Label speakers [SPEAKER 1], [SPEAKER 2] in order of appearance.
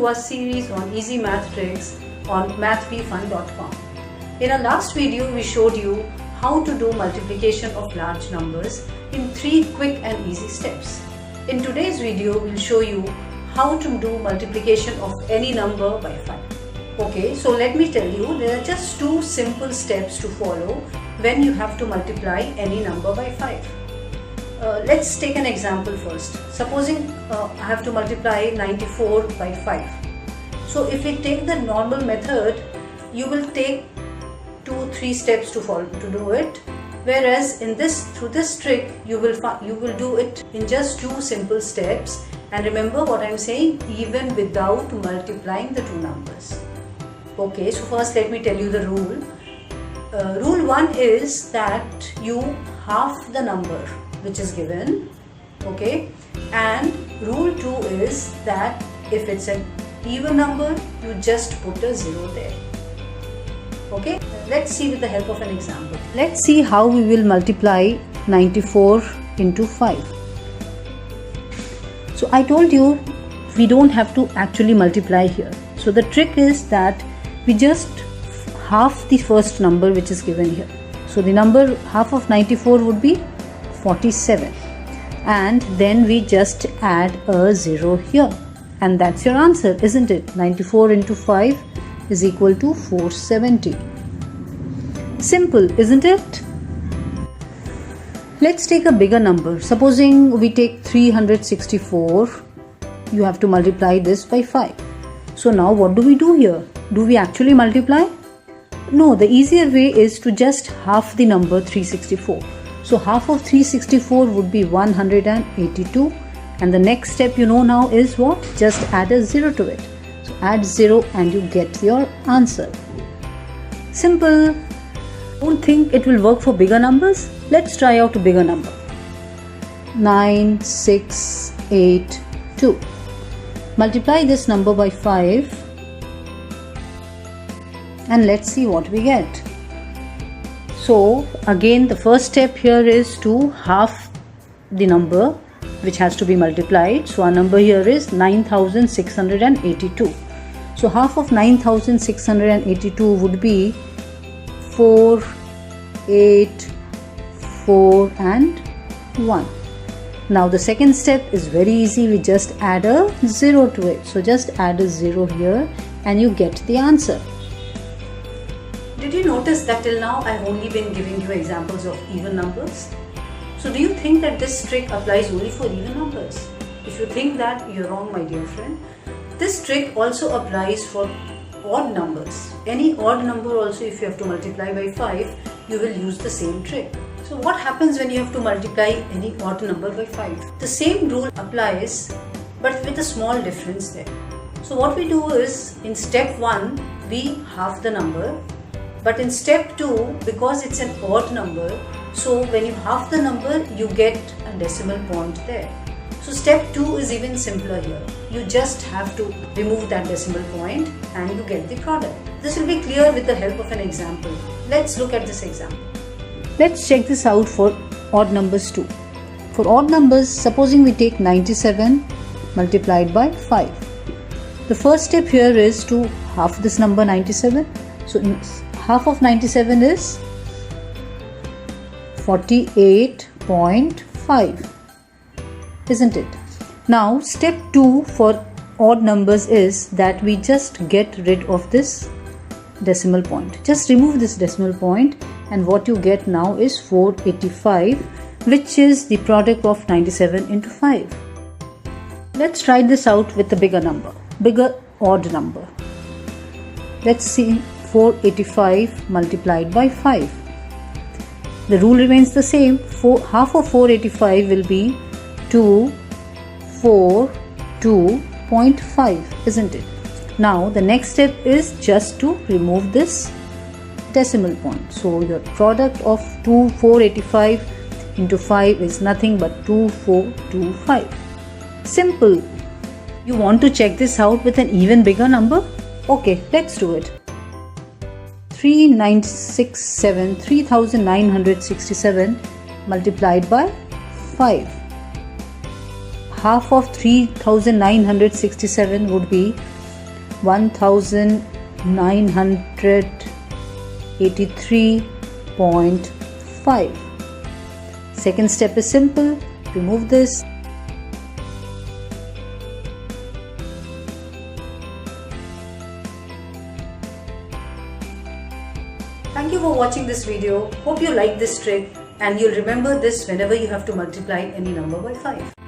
[SPEAKER 1] to our series on easy math tricks on mathbefun.com. In our last video, we showed you how to do multiplication of large numbers in 3 quick and easy steps. In today's video, we'll show you how to do multiplication of any number by 5. Okay, so let me tell you, there are just 2 simple steps to follow when you have to multiply any number by 5. Let's take an example first. Supposing I have to multiply 94 by 5. So if we take the normal method, you will take 2-3 steps to do it. Whereas through this trick, you will do it in just 2 simple steps. And remember what I'm saying, even without multiplying the 2 numbers. Okay, so first let me tell you the rule. Rule 1 is that you half the number which is given, okay, and rule 2 is that if it's an even number, you just put a 0 there. Okay, let's see with the help of an example. Let's see how we will multiply 94 into 5. So I told you we don't have to actually multiply here. So the trick is that we just half the first number which is given here. So the number half of 94 would be 47, and then we just add a 0 here, and that's your answer, isn't it? 94 into 5 is equal to 470. Simple, isn't it? Let's take a bigger number. Supposing we take 364, you have to multiply this by 5. So now what do we do here? Do we actually multiply? No, the easier way is to just half the number 364. So half of 364 would be 182, and the next step you know now is what? Just add a 0 to it. So add 0 and you get your answer. Simple. Don't think it will work for bigger numbers? Let's try out a bigger number. 9682. Multiply this number by 5 and let's see what we get. So again, the first step here is to half the number which has to be multiplied. So our number here is 9682. So half of 9682 would be 4, 8, 4 and 1. Now the second step is very easy. We just add a 0 to it. So just add a 0 here and you get the answer. Did you notice that till now I've only been giving you examples of even numbers? So do you think that this trick applies only for even numbers? If you think that, you're wrong, my dear friend. This trick also applies for odd numbers. Any odd number also, if you have to multiply by 5, you will use the same trick. So what happens when you have to multiply any odd number by 5? The same rule applies, but with a small difference there. So what we do is, in step 1, we half the number. But in step 2, because it's an odd number, so when you half the number, you get a decimal point there. So step 2 is even simpler here. You just have to remove that decimal point and you get the product. This will be clear with the help of an example. Let's look at this example. Let's check this out for odd numbers too. For odd numbers, supposing we take 97 multiplied by 5. The first step here is to half this number 97. So half of 97 is 48.5, isn't it? Now step 2 for odd numbers is that we just get rid of this decimal point. Just remove this decimal point and what you get now is 485, which is the product of 97 into 5. Let's try this out with a bigger number, bigger odd number. Let's see 485 multiplied by 5. The rule remains the same. Half of 485 will be 242.5, isn't it? Now the next step is just to remove this decimal point. So your product of 485 into 5 is nothing but 2425. Simple. You want to check this out with an even bigger number? Okay, let's do it. 3967 multiplied by 5. Half of 3967 would be 1983.5. Second step is simple. Remove this. Thank you for watching this video. Hope you like this trick and you'll remember this whenever you have to multiply any number by 5.